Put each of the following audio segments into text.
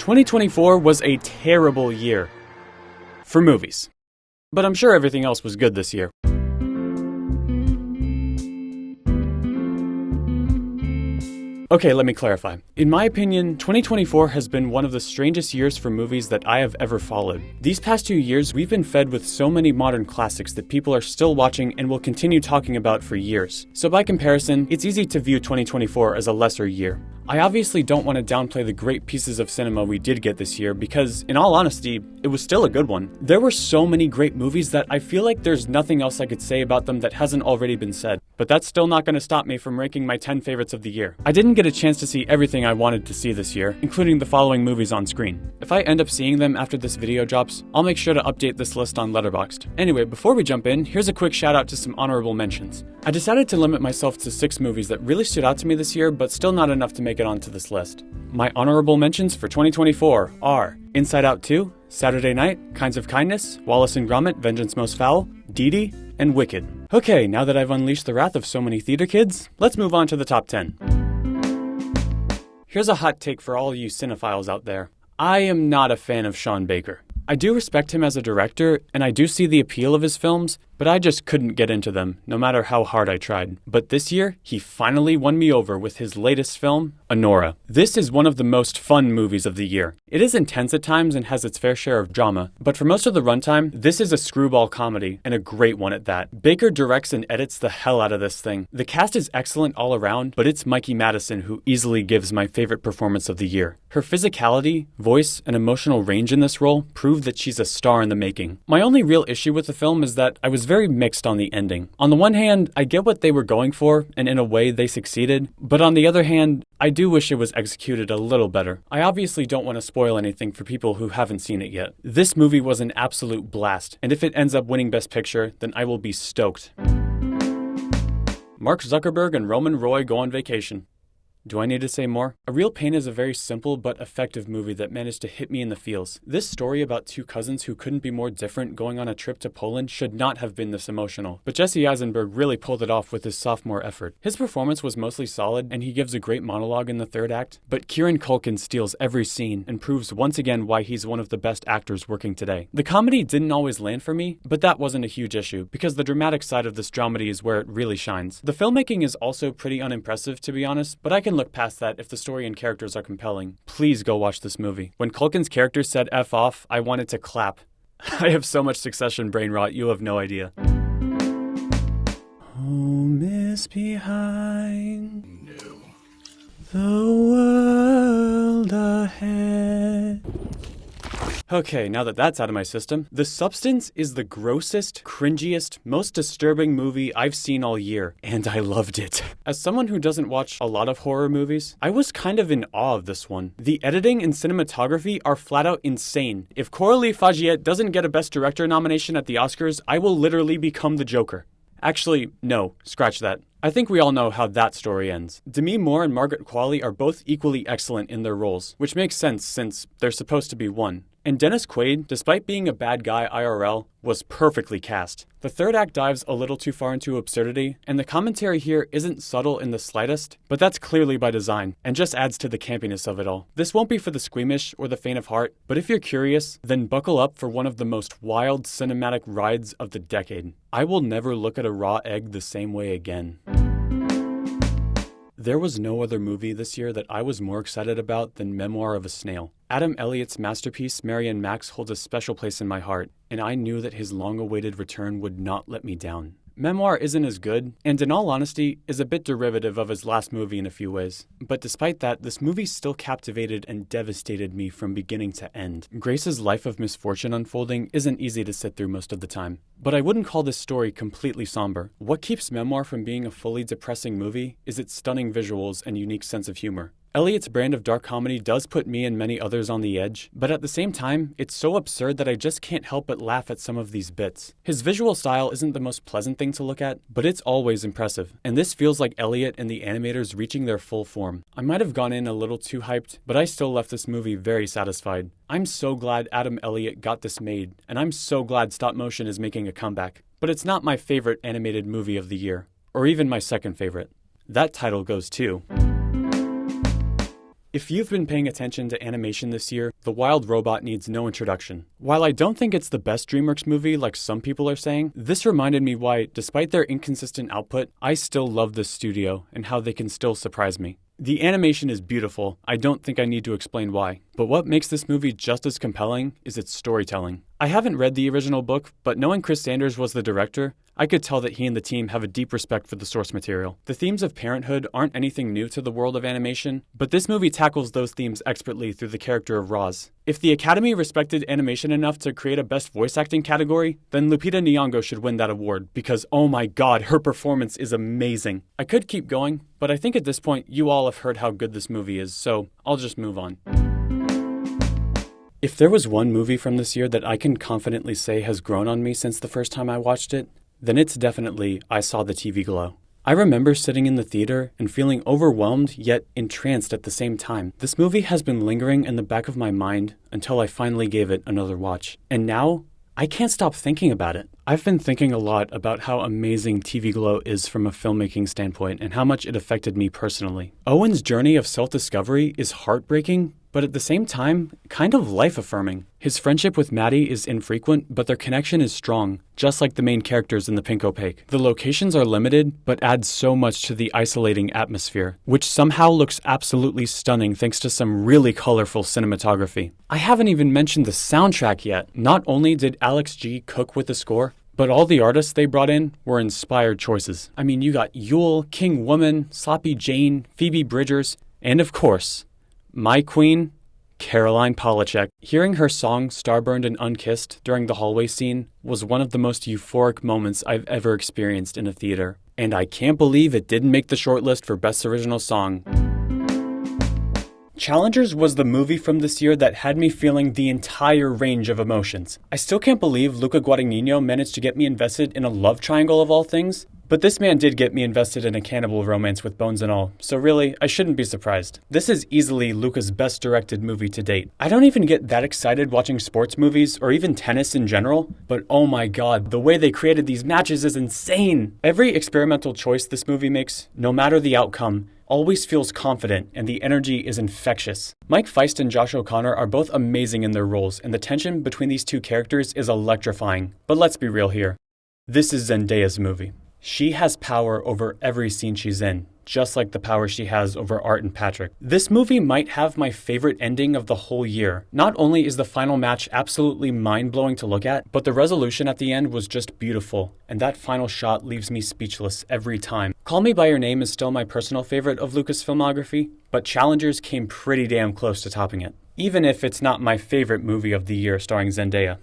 2024 was a terrible year for movies, but I'm sure everything else was good this year. Okay, let me clarify. In my opinion, 2024 has been one of the strangest years for movies that I have ever followed. These past 2 years, we've been fed with so many modern classics that people are still watching and will continue talking about for years. So by comparison, it's easy to view 2024 as a lesser year. I obviously don't want to downplay the great pieces of cinema we did get this year because, in all honesty, it was still a good one. There were so many great movies that I feel like there's nothing else I could say about them that hasn't already been said. But that's still not going to stop me from ranking my 10 favorites of the year. I didn't get a chance to see everything I wanted to see this year, including the following movies on screen. If I end up seeing them after this video drops, I'll make sure to update this list on Letterboxd. Anyway, before we jump in, here's a quick shout out to some honorable mentions. I decided to limit myself to 6 movies that really stood out to me this year, but still not enough to make it onto this list. My honorable mentions for 2024 are Inside Out 2, Saturday Night, Kinds of Kindness, Wallace and Gromit, Vengeance Most Foul, Dee Dee, and Wicked. Okay, now that I've unleashed the wrath of so many theater kids, let's move on to the top 10. Here's a hot take for all you cinephiles out there. I am not a fan of Sean Baker. I do respect him as a director, and I do see the appeal of his films, but I just couldn't get into them, no matter how hard I tried. But this year, he finally won me over with his latest film, Anora. This is one of the most fun movies of the year. It is intense at times and has its fair share of drama, but for most of the runtime, this is a screwball comedy, and a great one at that. Baker directs and edits the hell out of this thing. The cast is excellent all around, but it's Mikey Madison who easily gives my favorite performance of the year. Her physicality, voice, and emotional range in this role prove that she's a star in the making. My only real issue with the film is that I was very mixed on the ending. On the one hand, I get what they were going for, and in a way they succeeded, but on the other hand, I do wish it was executed a little better. I obviously don't want to spoil anything for people who haven't seen it yet. This movie was an absolute blast, and if it ends up winning Best Picture, then I will be stoked. Mark Zuckerberg and Roman Roy go on vacation. Do I need to say more? A Real Pain is a very simple but effective movie that managed to hit me in the feels. This story about 2 cousins who couldn't be more different going on a trip to Poland should not have been this emotional, but Jesse Eisenberg really pulled it off with his sophomore effort. His performance was mostly solid, and he gives a great monologue in the third act, but Kieran Culkin steals every scene and proves once again why he's one of the best actors working today. The comedy didn't always land for me, but that wasn't a huge issue, because the dramatic side of this dramedy is where it really shines. The filmmaking is also pretty unimpressive, to be honest, but I can look past that if the story and characters are compelling. Please go watch this movie. When Culkin's character said F off, I wanted to clap. I have so much Succession brain rot, you have no idea. Home is behind. No. The world ahead. Okay, now that that's out of my system, The Substance is the grossest, cringiest, most disturbing movie I've seen all year, and I loved it. As someone who doesn't watch a lot of horror movies, I was kind of in awe of this one. The editing and cinematography are flat out insane. If Coralie Fagiet doesn't get a Best Director nomination at the Oscars, I will literally become the Joker. Actually, no, scratch that. I think we all know how that story ends. Demi Moore and Margaret Qualley are both equally excellent in their roles, which makes sense since they're supposed to be one. And Dennis Quaid, despite being a bad guy IRL, was perfectly cast. The third act dives a little too far into absurdity, and the commentary here isn't subtle in the slightest, but that's clearly by design, and just adds to the campiness of it all. This won't be for the squeamish or the faint of heart, but if you're curious, then buckle up for one of the most wild cinematic rides of the decade. I will never look at a raw egg the same way again. There was no other movie this year that I was more excited about than Memoir of a Snail. Adam Elliott's masterpiece, Marianne Max, holds a special place in my heart, and I knew that his long-awaited return would not let me down. Memoir isn't as good, and in all honesty, is a bit derivative of his last movie in a few ways. But despite that, this movie still captivated and devastated me from beginning to end. Grace's life of misfortune unfolding isn't easy to sit through most of the time. But I wouldn't call this story completely somber. What keeps Memoir from being a fully depressing movie is its stunning visuals and unique sense of humor. Elliott's brand of dark comedy does put me and many others on the edge, but at the same time, it's so absurd that I just can't help but laugh at some of these bits. His visual style isn't the most pleasant thing to look at, but it's always impressive, and this feels like Elliott and the animators reaching their full form. I might have gone in a little too hyped, but I still left this movie very satisfied. I'm so glad Adam Elliott got this made, and I'm so glad stop motion is making a comeback. But it's not my favorite animated movie of the year, or even my second favorite. That title goes to If you've been paying attention to animation this year, The Wild Robot needs no introduction. While I don't think it's the best DreamWorks movie like some people are saying, this reminded me why, despite their inconsistent output, I still love this studio and how they can still surprise me. The animation is beautiful, I don't think I need to explain why. But what makes this movie just as compelling is its storytelling. I haven't read the original book, but knowing Chris Sanders was the director, I could tell that he and the team have a deep respect for the source material. The themes of parenthood aren't anything new to the world of animation, but this movie tackles those themes expertly through the character of Roz. If the Academy respected animation enough to create a Best Voice Acting category, then Lupita Nyong'o should win that award, because oh my god, her performance is amazing. I could keep going, but I think at this point you all have heard how good this movie is, so I'll just move on. If there was one movie from this year that I can confidently say has grown on me since the first time I watched it, then it's definitely I Saw the TV Glow. I remember sitting in the theater and feeling overwhelmed yet entranced at the same time. This movie has been lingering in the back of my mind until I finally gave it another watch. And now, I can't stop thinking about it. I've been thinking a lot about how amazing TV Glow is from a filmmaking standpoint and how much it affected me personally. Owen's journey of self-discovery is heartbreaking, but at the same time, kind of life-affirming. His friendship with Maddie is infrequent, but their connection is strong, just like the main characters in The Pink Opaque. The locations are limited, but add so much to the isolating atmosphere, which somehow looks absolutely stunning thanks to some really colorful cinematography. I haven't even mentioned the soundtrack yet. Not only did Alex G cook with the score, but all the artists they brought in were inspired choices. I mean, you got Yule, King Woman, Sloppy Jane, Phoebe Bridgers, and of course, my queen, Caroline Polachek. Hearing her song Starburned and Unkissed during the hallway scene was one of the most euphoric moments I've ever experienced in a theater. And I can't believe it didn't make the shortlist for Best Original Song. Challengers was the movie from this year that had me feeling the entire range of emotions. I still can't believe Luca Guadagnino managed to get me invested in a love triangle of all things, but this man did get me invested in a cannibal romance with bones and all, so really, I shouldn't be surprised. This is easily Luca's best directed movie to date. I don't even get that excited watching sports movies or even tennis in general, but oh my god, the way they created these matches is insane! Every experimental choice this movie makes, no matter the outcome, always feels confident and the energy is infectious. Mike Feist and Josh O'Connor are both amazing in their roles, and the tension between these two characters is electrifying. But let's be real here. This is Zendaya's movie. She has power over every scene she's in, just like the power she has over Art and Patrick. This movie might have my favorite ending of the whole year. Not only is the final match absolutely mind-blowing to look at, but the resolution at the end was just beautiful, and that final shot leaves me speechless every time. Call Me By Your Name is still my personal favorite of Lucas' filmography, but Challengers came pretty damn close to topping it, even if it's not my favorite movie of the year starring Zendaya.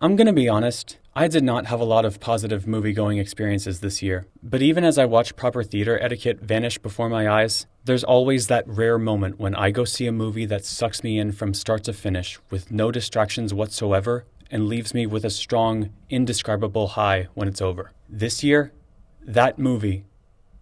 I'm gonna be honest, I did not have a lot of positive movie-going experiences this year, but even as I watch proper theater etiquette vanish before my eyes, there's always that rare moment when I go see a movie that sucks me in from start to finish with no distractions whatsoever and leaves me with a strong, indescribable high when it's over. This year, that movie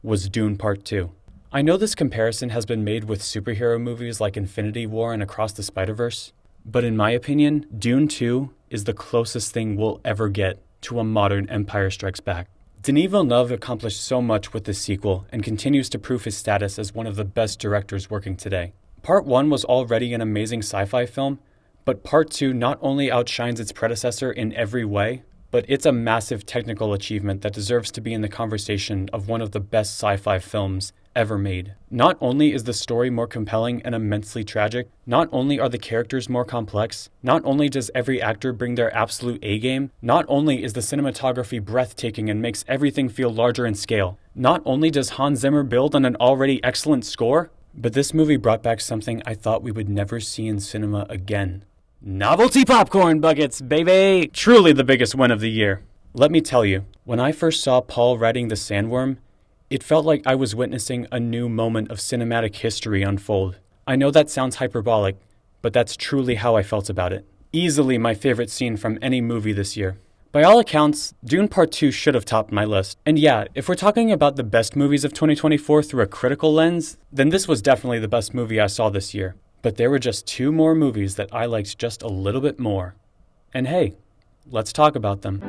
was Dune Part 2. I know this comparison has been made with superhero movies like Infinity War and Across the Spider-Verse, but in my opinion, Dune 2 is the closest thing we'll ever get to a modern Empire Strikes Back. Denis Villeneuve accomplished so much with this sequel and continues to prove his status as one of the best directors working today. Part 1 was already an amazing sci-fi film, but Part 2 not only outshines its predecessor in every way, but it's a massive technical achievement that deserves to be in the conversation of one of the best sci-fi films ever made. Not only is the story more compelling and immensely tragic, not only are the characters more complex, not only does every actor bring their absolute A-game, not only is the cinematography breathtaking and makes everything feel larger in scale, not only does Hans Zimmer build on an already excellent score, but this movie brought back something I thought we would never see in cinema again. Novelty popcorn buckets, baby! Truly the biggest win of the year. Let me tell you, when I first saw Paul riding the sandworm, it felt like I was witnessing a new moment of cinematic history unfold. I know that sounds hyperbolic, but that's truly how I felt about it. Easily my favorite scene from any movie this year. By all accounts, Dune Part 2 should have topped my list. And yeah, if we're talking about the best movies of 2024 through a critical lens, then this was definitely the best movie I saw this year. But there were just 2 more movies that I liked just a little bit more. And hey, let's talk about them.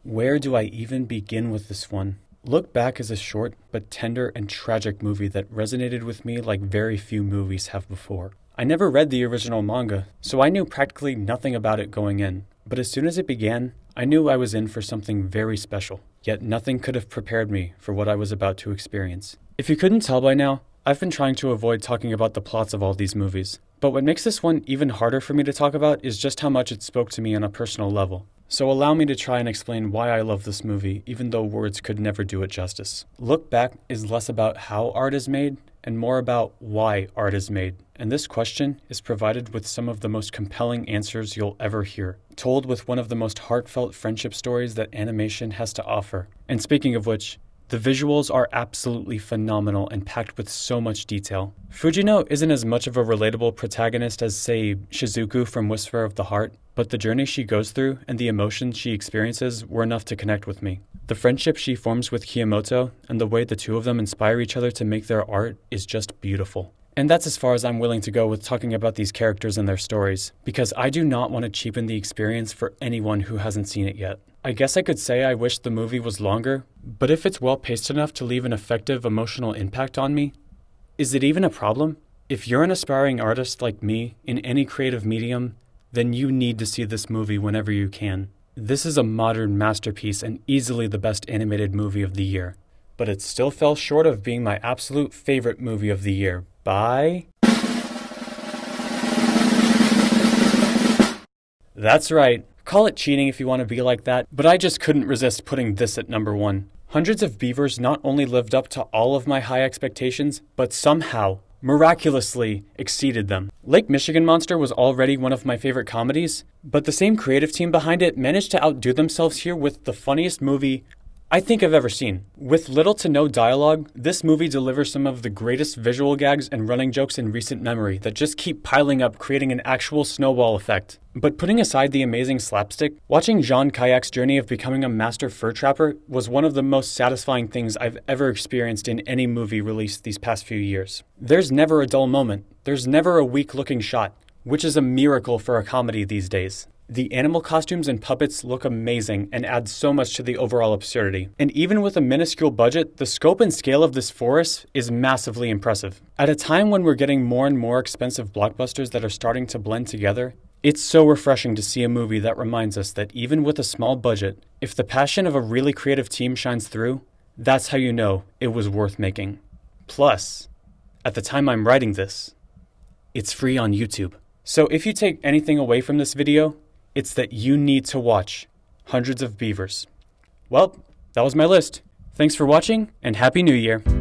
Where do I even begin with this one? Look Back is a short but tender and tragic movie that resonated with me like very few movies have before. I never read the original manga, so I knew practically nothing about it going in. But as soon as it began, I knew I was in for something very special. Yet nothing could have prepared me for what I was about to experience. If you couldn't tell by now, I've been trying to avoid talking about the plots of all these movies. But what makes this one even harder for me to talk about is just how much it spoke to me on a personal level. So allow me to try and explain why I love this movie, even though words could never do it justice. Look Back is less about how art is made and more about why art is made. And this question is provided with some of the most compelling answers you'll ever hear, told with one of the most heartfelt friendship stories that animation has to offer. And speaking of which, the visuals are absolutely phenomenal and packed with so much detail. Fujino isn't as much of a relatable protagonist as, say, Shizuku from Whisper of the Heart, but the journey she goes through and the emotions she experiences were enough to connect with me. The friendship she forms with Kiyomoto and the way the two of them inspire each other to make their art is just beautiful. And that's as far as I'm willing to go with talking about these characters and their stories, because I do not want to cheapen the experience for anyone who hasn't seen it yet. I guess I could say I wish the movie was longer, but if it's well paced enough to leave an effective emotional impact on me, is it even a problem? If you're an aspiring artist like me in any creative medium, then you need to see this movie whenever you can. This is a modern masterpiece and easily the best animated movie of the year, but it still fell short of being my absolute favorite movie of the year by... That's right. Call it cheating if you want to be like that, but I just couldn't resist putting this at number 1. Hundreds of Beavers not only lived up to all of my high expectations, but somehow, miraculously, exceeded them. Lake Michigan Monster was already one of my favorite comedies, but the same creative team behind it managed to outdo themselves here with the funniest movie I think I've ever seen. With little to no dialogue, this movie delivers some of the greatest visual gags and running jokes in recent memory that just keep piling up, creating an actual snowball effect. But putting aside the amazing slapstick, watching Jean Kayak's journey of becoming a master fur trapper was one of the most satisfying things I've ever experienced in any movie released these past few years. There's never a dull moment. There's never a weak-looking shot, which is a miracle for a comedy these days. The animal costumes and puppets look amazing and add so much to the overall absurdity. And even with a minuscule budget, the scope and scale of this forest is massively impressive. At a time when we're getting more and more expensive blockbusters that are starting to blend together, it's so refreshing to see a movie that reminds us that even with a small budget, if the passion of a really creative team shines through, that's how you know it was worth making. Plus, at the time I'm writing this, it's free on YouTube. So if you take anything away from this video, it's that you need to watch Hundreds of Beavers. Well, that was my list. Thanks for watching, and Happy New Year!